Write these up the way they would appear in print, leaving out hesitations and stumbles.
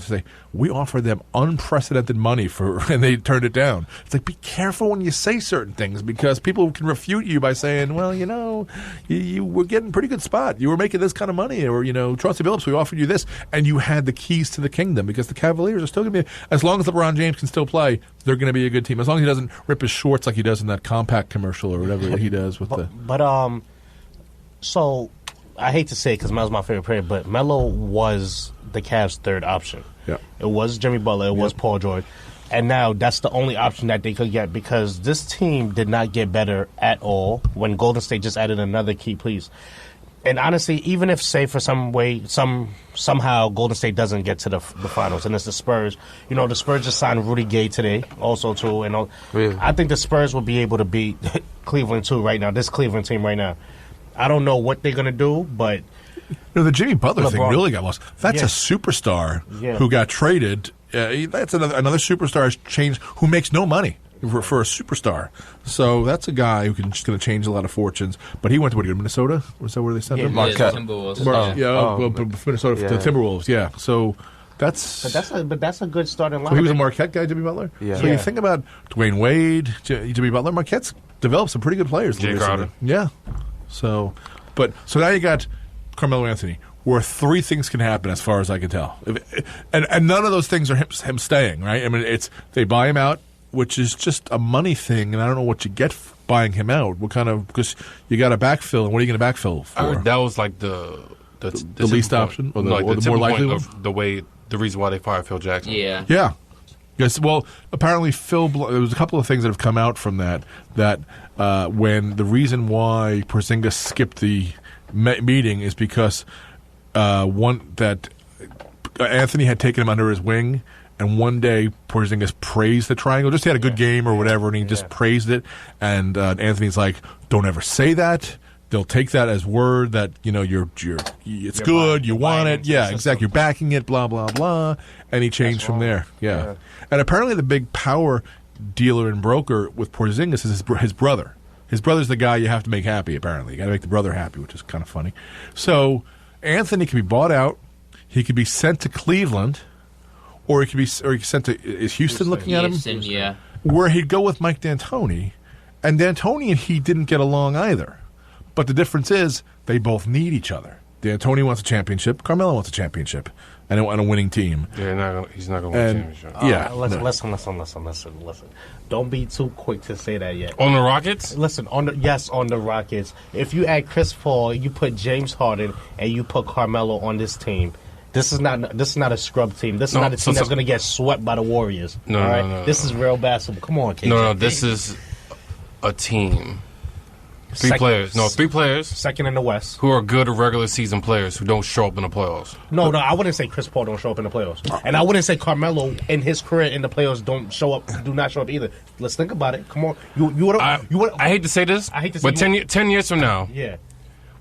to say, we offered them unprecedented money and they turned it down. It's like, be careful when you say certain things because people can refute you by saying, well, you were getting a pretty good spot. You were making this kind of money, or, Chauncey Billups, we offered you this, and you had the keys to the kingdom because the Cavaliers are still going to be, as long as LeBron James can still play, they're going to be a good team. As long as he doesn't rip his shorts like he does in that Compact commercial or whatever he does with So, I hate to say it because Melo's my favorite player, but Melo was the Cavs' third option. Yeah. It was Jimmy Butler, it was Paul George, and now that's the only option that they could get because this team did not get better at all when Golden State just added another key piece. And honestly, even if, say, for some way, somehow Golden State doesn't get to the finals, and it's the Spurs. The Spurs just signed Rudy Gay today, also too. And really? I think the Spurs will be able to beat Cleveland too right now. This Cleveland team right now. I don't know what they're gonna do, but the Jimmy Butler thing really got lost. That's a superstar who got traded. That's another superstar changed who makes no money for a superstar. So that's a guy who just going to change a lot of fortunes. But he went to Minnesota? Was that where they sent him? Marquette. Minnesota to the Timberwolves. Yeah. So that's a good starting line. So he was a Marquette guy, Jimmy Butler. Yeah. So you think about Dwayne Wade, Jimmy Butler. Marquette's developed some pretty good players. Jay Crowder. Yeah. So now you got Carmelo Anthony, where three things can happen as far as I can tell. And none of those things are him staying, right? I mean, they buy him out, which is just a money thing, and I don't know what you get buying him out. Because you got to backfill, and what are you going to backfill for? I heard that was like the least option, or the more likely one? The reason why they fired Phil Jackson. Yeah. Yeah. Yes, well, apparently there was a couple of things that have come out from that when the reason why Porzingis skipped the meeting is because that Anthony had taken him under his wing, and one day Porzingis praised the triangle. Just he had a good game or whatever, and he just praised it. And Anthony's like, "Don't ever say that. They'll take that as word that it's good. You want it. Yeah, exactly. You're backing it. Blah blah blah." And he changed from there. Yeah. And apparently the big power dealer and broker with Porzingis is his brother. His brother's the guy you have to make happy, apparently. You got to make the brother happy, which is kind of funny. So Anthony can be bought out. He could be sent to Cleveland, or he could be sent to is Houston looking at him? Houston, yeah. Where he'd go with Mike D'Antoni. And D'Antoni and he didn't get along either. But the difference is they both need each other. D'Antoni wants a championship. Carmelo wants a championship. And a winning team. Yeah, he's not going to win a championship. Listen. Don't be too quick to say that yet. On the Rockets? Listen, on the Rockets. If you add Chris Paul, you put James Harden, and you put Carmelo on this team, this is not a scrub team. This is not a team that's going to get swept by the Warriors. No. This is real basketball. Come on, KJ. No, this is a team. Three players. Second in the West. Who are good regular season players who don't show up in the playoffs. No, I wouldn't say Chris Paul don't show up in the playoffs. And I wouldn't say Carmelo in his career in the playoffs do not show up either. Let's think about it. Come on. I hate to say this, but 10 years from now,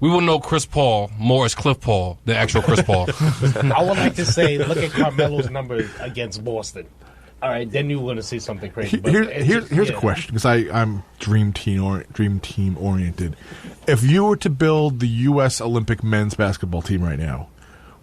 we will know Chris Paul more as Cliff Paul than actual Chris Paul. I would like to say, look at Carmelo's numbers against Boston. All right, then you're going to see something crazy. Here's a question, because I'm dream team oriented. If you were to build the U.S. Olympic men's basketball team right now,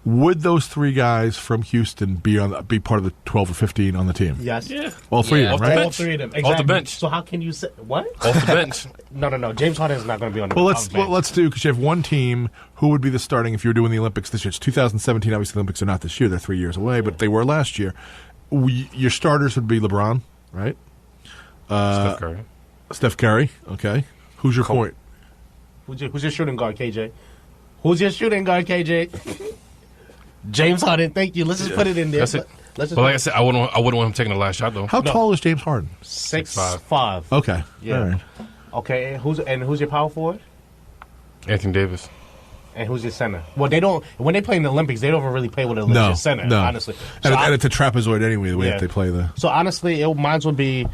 would those three guys from Houston be part of the 12 or 15 on the team? Yes. Yeah. All three of them, right? All three of them. Exactly. Off the bench. So how can you say what? Off the bench. No. James Harden is not going to be on the bench. Well, let's do, because you have one team. Who would be the starting if you were doing the Olympics this year? It's 2017. Obviously, the Olympics are not this year. They're 3 years away, but they were last year. Your starters would be LeBron, right? Steph Curry. Okay. Who's your point? Who's your shooting guard, KJ? Who's your shooting guard, KJ? James Harden. Thank you. Let's just put it in there. That's it. But like I said, I wouldn't want him taking the last shot though. How tall is James Harden? 6'5". Okay. Yeah. All right. Okay. Who's your power forward? Anthony Davis. And who's your center? Well, they don't. When they play in the Olympics, they don't really play with a legit center. No. Honestly, And it's a trapezoid anyway. The way that they play the. So honestly, mine would be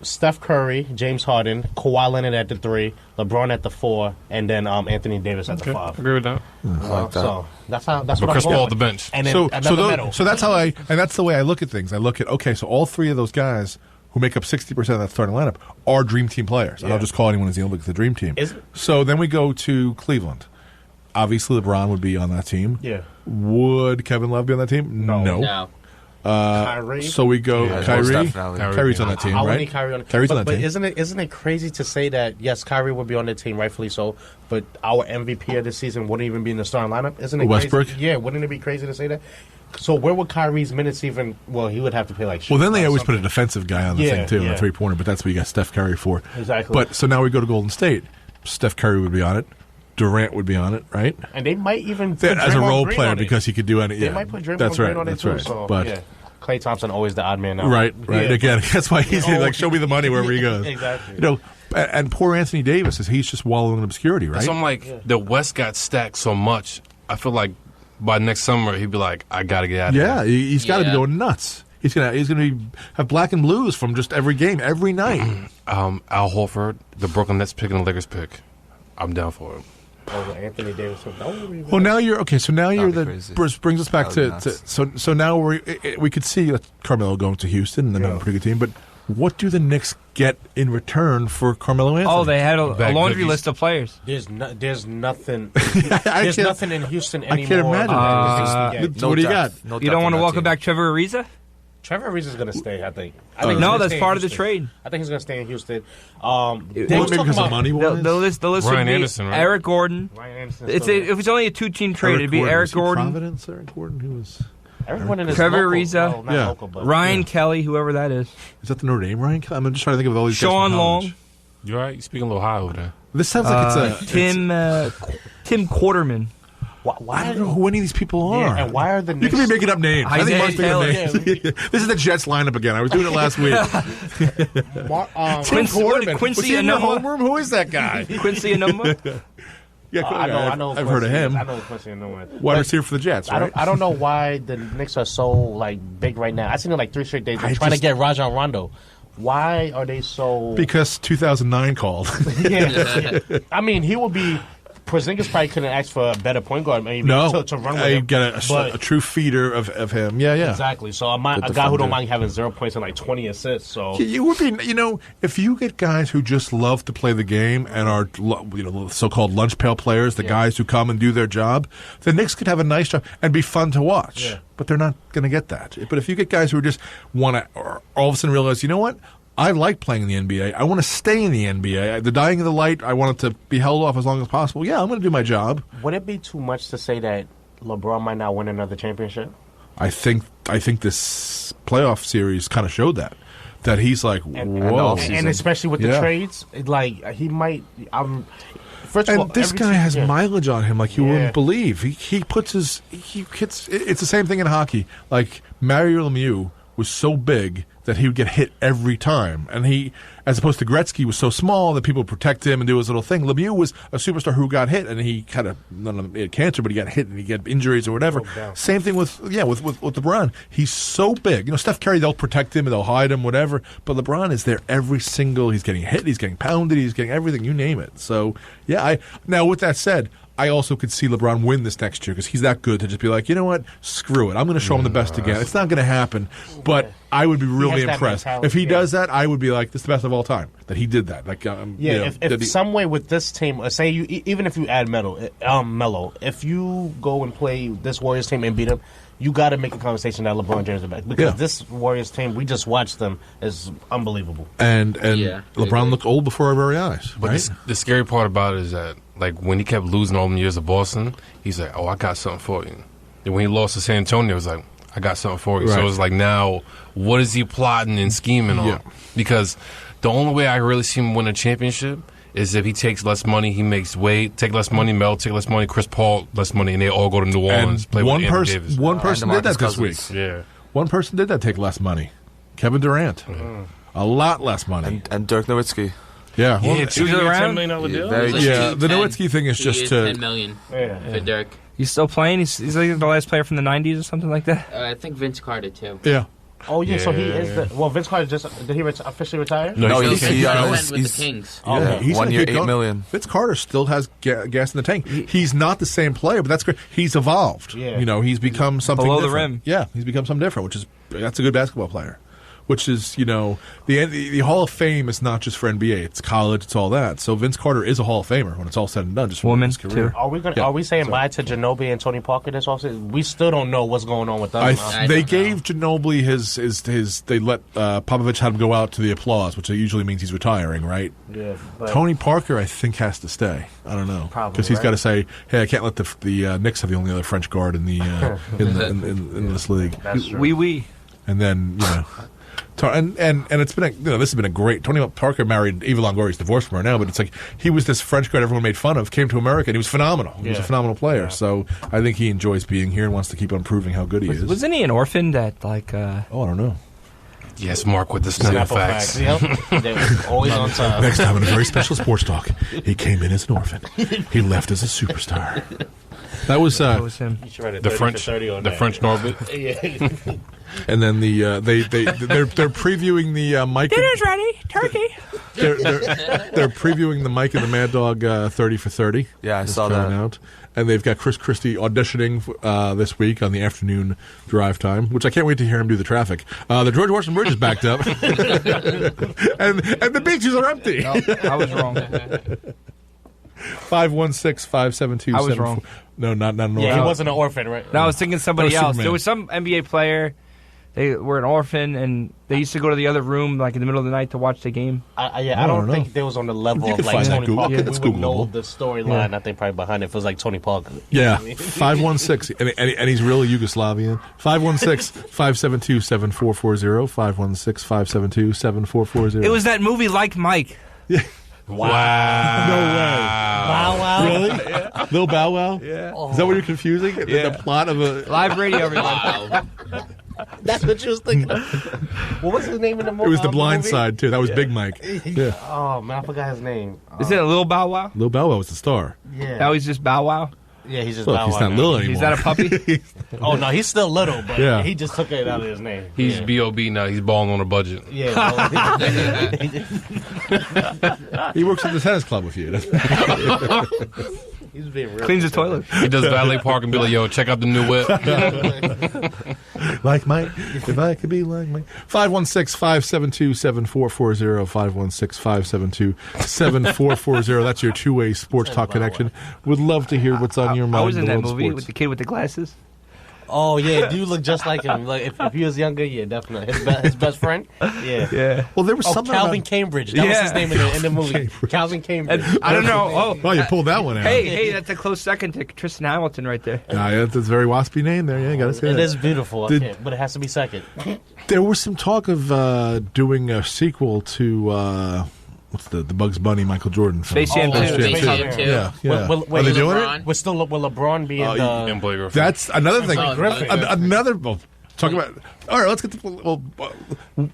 Steph Curry, James Harden, Kawhi Leonard at the 3, LeBron at the 4, and then Anthony Davis at the 5. Agree with that. So that's what Chris I'm Paul going at the bench. And then so that's how that's the way I look at things. I look at so all three of those guys who make up 60% of that starting lineup are dream team players. And I'll just call anyone as the Olympics the dream team. So then we go to Cleveland. Obviously, LeBron would be on that team. Yeah. Would Kevin Love be on that team? No. Kyrie. So we go Kyrie. Kyrie's on that team, I right? need Kyrie on it. Kyrie's on that but team. Isn't it crazy to say that, yes, Kyrie would be on the team, rightfully so, but our MVP of the season wouldn't even be in the starting lineup? Isn't it Westbrook? crazy? Yeah, wouldn't it be crazy to say that? So where would Kyrie's minutes even... Well, he would have to play like... Well, then they always put a defensive guy on the thing, too, yeah. the three-pointer, but that's what you got Steph Curry for. Exactly. But so now we go to Golden State. Steph Curry would be on it. Durant would be on it, right? And they might even put as a role Green player on it. because he could do anything. They Yeah, might put Draymond that's Green right. on it That's too. right. So, But yeah. Klay Thompson always the odd man out. right. Yeah. Again, that's why he's Yeah. like, show me the money wherever he goes. Exactly. You know, and poor Anthony Davis he's just wallowing in obscurity, right? So I'm like, the West got stacked so much. I feel like by next summer he'd be like, I got to get out of here. Yeah, he's got to be going nuts. He's gonna have black and blues from just every game, every night. Al Horford, the Brooklyn Nets picking the Lakers pick. I'm down for it. Oh, Anthony Davis. Well, now you're okay. So now you're crazy. brings us back to so now we could see Carmelo going to Houston and then having a pretty good team. But what do the Knicks get in return for Carmelo Anthony? Oh, they had a laundry cookies. list of players. There's nothing. I There's can't- nothing in Houston I anymore. can't imagine. Yeah. What do you got? You don't want to welcome back Trevor Ariza? Trevor Ariza's going to stay, I think. No, that's part of the trade. I think he's going to stay in Houston. Maybe because of money. The list Ryan would be Anderson, right? Eric Gordon. Ryan Anderson. If it's only a two-team trade, it'd be Eric Gordon, Providence, Eric Gordon, who was Everyone in Trevor local, Ariza. well, not Yeah. local, but Ryan Kelly, whoever that is. that the Notre Dame Ryan? I'm just trying to think of all these guys Sean from college. Long. You all right? You speaking a little high over there. This sounds like Tim Quarterman. Why I don't know who any of these people are. Yeah, and why are the You Knicks? could be making up names. I think Isaiah Mark's making up Taylor. names. This is the Jets lineup again. I was doing it last week. Tim Quarterman. Quincy Was he in your Enunwa? homeroom? Who is that guy? Quincy Enunwa. Yeah, I know. I've heard of him. I know Quincy Enunwa. Wide receiver for the Jets, right? I don't know why the Knicks are so like big right now. I've seen it like 3 straight days. They're trying to get Rajon Rondo. Why are they so? Because 2009 called. Yeah. I mean, he will be. Porzingis probably couldn't ask for a better point guard, maybe No, to run with I him. get a true feeder of him. Yeah. Exactly. So a guy who don't mind having 0 points and like 20 assists. So You would be, if you get guys who just love to play the game and are, so-called lunch pail players, the guys who come and do their job, the Knicks could have a nice job and be fun to watch. Yeah. But they're not going to get that. But if you get guys who just want to, or all of a sudden realize, you know what? I like playing in the NBA. I want to stay in the NBA. The dying of the light, I want it to be held off as long as possible. Yeah, I'm going to do my job. would it be too much to say that LeBron might not win another championship? I think this playoff series kind of showed that he's like, whoa. And especially with the trades, like he might. First of all, And this every guy team- has mileage on him like you Yeah. wouldn't believe. He puts his it's the same thing in hockey. Like Mario Lemieux was so big that he would get hit every time, and he, as opposed to Gretzky, was so small that people would protect him and do his little thing. Lemieux was a superstar who got hit, and he kind of he had cancer, but he got hit and he got injuries or whatever. Same thing with LeBron. He's so big. Steph Curry, they'll protect him and they'll hide him, whatever. But LeBron is there every single. He's getting hit, he's getting pounded, he's getting everything. You name it. So yeah. Now with that said, I also could see LeBron win this next year because he's that good to just be like, you know what, screw it. I'm going to show him the best again. It's not going to happen, but I would be really has that impressed mentality, if he yeah. does that. I would be like, this is the best of all time that he did that. Like, if some way with this team, say you even if you add Melo, if you go and play this Warriors team and beat them, you got to make a conversation that LeBron James is back because this Warriors team, we just watched them, is unbelievable. And LeBron looked old before our very eyes. But Right? the scary part about it is that, like, when he kept losing all them years of Boston, he's like, oh, I got something for you. And when he lost to San Antonio, it was like, I got something for you. Right. So it's like, now, what is he plotting and scheming on? Yeah. Because the only way I really see him win a championship is if he takes less money, he makes Wade take less money, Mel take less money, Chris Paul less money, and they all go to New Orleans, play one with Anthony Davis. One person did that DeMarcus this Cousins. week. Yeah. One person did that, take less money. Kevin Durant. A lot less money. And Dirk Nowitzki. Yeah. Yeah, Well, $2 around? $10 million deal? Very Let's yeah, do the 10. Nowitzki thing is He just is to... $10 million Yeah. for Dirk. He's still playing. He's like the last player from the '90s or something like that. I think Vince Carter too. Yeah. Oh yeah, so he Yeah. is the. Well, Vince Carter did he officially retire? No, He he's went with he's- the Kings. Oh, Yeah, okay. he's 1 gonna year, keep going. $8 million. Vince Carter still has gas in the tank. He's not the same player, but that's great. He's evolved. Yeah. He's become something Below the different. rim. Yeah, he's become something different, that's a good basketball player. which is, the Hall of Fame is not just for NBA. It's college. It's all that. So Vince Carter is a Hall of Famer when it's all said and done. Just from his career. Too. Are we saying bye to Ginobili and Tony Parker this offseason? We still don't know what's going on with them. They gave Ginobili his. They let Popovich have him go out to the applause, which usually means he's retiring, right? Yeah. Tony Parker, I think, has to stay. I don't know, because he's got to say, "Hey, I can't let the Knicks have the only other French guard in the in this league." That's true. Oui. And then and it's been this has been a great. Tony Parker married Eva Longoria's divorced from her now, but it's like he was this French guy everyone made fun of, came to America, and he was phenomenal. He was a phenomenal player. Yeah. So I think he enjoys being here and wants to keep on proving how good he is. Wasn't he an orphan that I don't know. Yes, Mark with the Snapple facts. Yep. They're always on time. Next time in a very special sports talk, he came in as an orphan. He left as a superstar. That was him. The French Norbit. Yeah. And then they're previewing the Mike. Dinner's ready. Turkey. They're previewing the Mike and the Mad Dog 30 for 30. Yeah, I saw that. Out. And they've got Chris Christie auditioning this week on the afternoon drive time, which I can't wait to hear him do the traffic. The George Washington Bridge is backed up, and the beaches are empty. No, I was wrong. 516-572. I was wrong. No, not an orphan. Yeah, he wasn't an orphan, right? No, I was thinking somebody else. Superman. There was some NBA player. They were an orphan, and they used to go to the other room like in the middle of the night to watch the game. I don't think they was on the level of like Tony Parker. Yeah, we would know the storyline. I think probably behind it feels like Tony Parker. Yeah, 516, and he's really Yugoslavian. 516-572-7440. 516-572-7440. It was that movie Like Mike. Yeah. Wow. No way. Wow, wow. Really? Yeah. Lil Bow Wow? Yeah. Is that what you're confusing? Yeah. The plot of a... Live radio, everybody. That's what you was thinking of. What was his name in the movie? It was The Blind Side, too. That was Big Mike. Yeah. Oh, man, I forgot his name. Is it a Lil Bow Wow? Lil Bow Wow was the star. Yeah. Now he's just Bow Wow? Yeah, he's just Look, Bow he's Wow not now. Lil anymore. He's not a puppy? Oh, no, he's still little, but Yeah. he just took it out of his name. He's B.O.B. now. He's balling on a budget. Yeah. He works at the tennis club with you. He's being real. Cleans his toilet. He does valet park and be like, yo, check out the new whip. Like Mike, if I could be like Mike. 516-572-7440. 516-572-7440. That's your two-way sports talk connection. Would love to hear what's on your mind. I was in that world of movie sports. with the kid with the glasses. Oh, yeah, do you look just like him? Like if he was younger, yeah, definitely. His best friend? Yeah. Yeah. Well, there was Oh, something Calvin about... Cambridge. That was his name in the movie. Cambridge. Calvin Cambridge. I don't know. Oh, you pulled that one out. Hey, that's a close second to Tristan Hamilton right there. That's a very waspy name there. Yeah, you got to say It that. is beautiful, but it has to be second. There was some talk of doing a sequel to what's the Bugs Bunny Michael Jordan film? Space Jam 2. Space Jam 2. Yeah. Will Are they doing LeBron? it? Will LeBron be in And the... Blake Griffin. That's another thing. Solid Griffin. Another. Well, talk about. All right, let's get to. Well,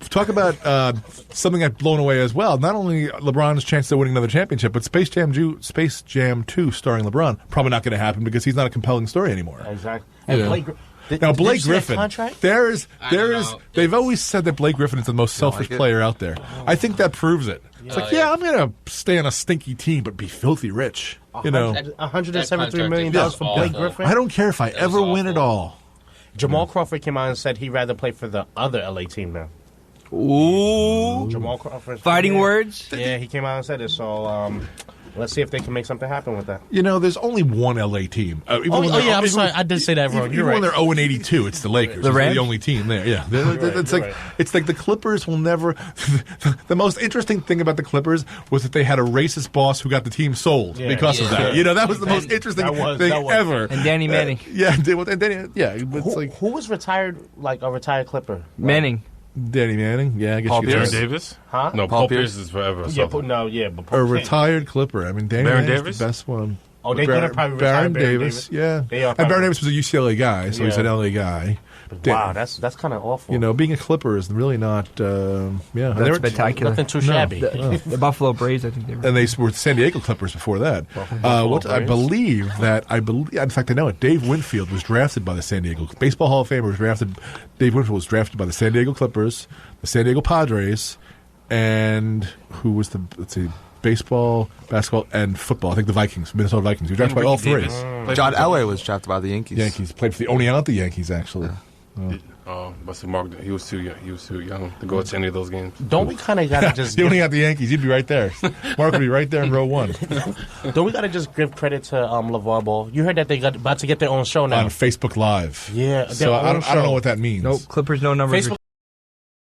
talk about something that's blown away as well. Not only LeBron's chance of winning another championship, but Space Jam 2 starring LeBron probably not going to happen because he's not a compelling story anymore. Exactly. And Yeah. Blake, Now, did Blake you see that Griffin, contract? there is. know. They've always said that Blake Griffin is the most selfish player out there. I think that proves it. It's like, I'm going to stay on a stinky team, but be filthy rich. You know, $173 million for Blake Griffin. I don't care if I ever win it all. Jamal Crawford came out and said he'd rather play for the other LA team now. Ooh. Jamal Crawford. Fighting words? Yeah, he came out and said it. So let's see if they can make something happen with that. You know, there's only one LA team. I'm sorry. I did say that wrong. You're Even when right. they're 0-82, it's the Lakers. The It's Rams? the only team there. Yeah, it's you're like right. it's like the Clippers will never. The most interesting thing about the Clippers was that they had a racist boss who got the team sold because of that. You know, that was the most interesting thing ever. And Danny Manning. And Danny, it's like Who was retired, like a retired Clipper? Manning. Danny Manning. Yeah, I guess Paul you could Baron say. Davis? Huh? No, Paul Paul Pierce? Pierce is forever. Yeah, So. but A retired Clipper. I mean, Danny Baron Manning's Davis? the best one. Oh, they could have probably retired Baron Davis. Yeah. They are And probably- Baron Davis was a UCLA guy, so he's Yeah. an LA guy. Wow, that's kind of awful. You know, being a Clipper is really not. That's spectacular. nothing too shabby. The Buffalo Braves, I think they were. And they were the San Diego Clippers before that. I believe, in fact, I know it. Dave Winfield was drafted by the San Diego Baseball Hall of Famer. Was drafted. Dave Winfield was drafted by the San Diego Clippers, the San Diego Padres, and who was the baseball, basketball, and football. I think the Vikings, Minnesota Vikings. He was drafted by all three. John Elway was drafted by the Yankees. Yankees played for the Oneonta Yankees, actually. But see, Mark, he was too young. He was too young to go to any of those games. Don't we kind of got to just... You only got the Yankees. You'd be right there. Mark would be right there in row one. Don't we got to just give credit to LeVar Ball? You heard that they got about to get their own show now. On Facebook Live. Yeah. So I don't know what that means. Nope. Clippers no numbers. Facebook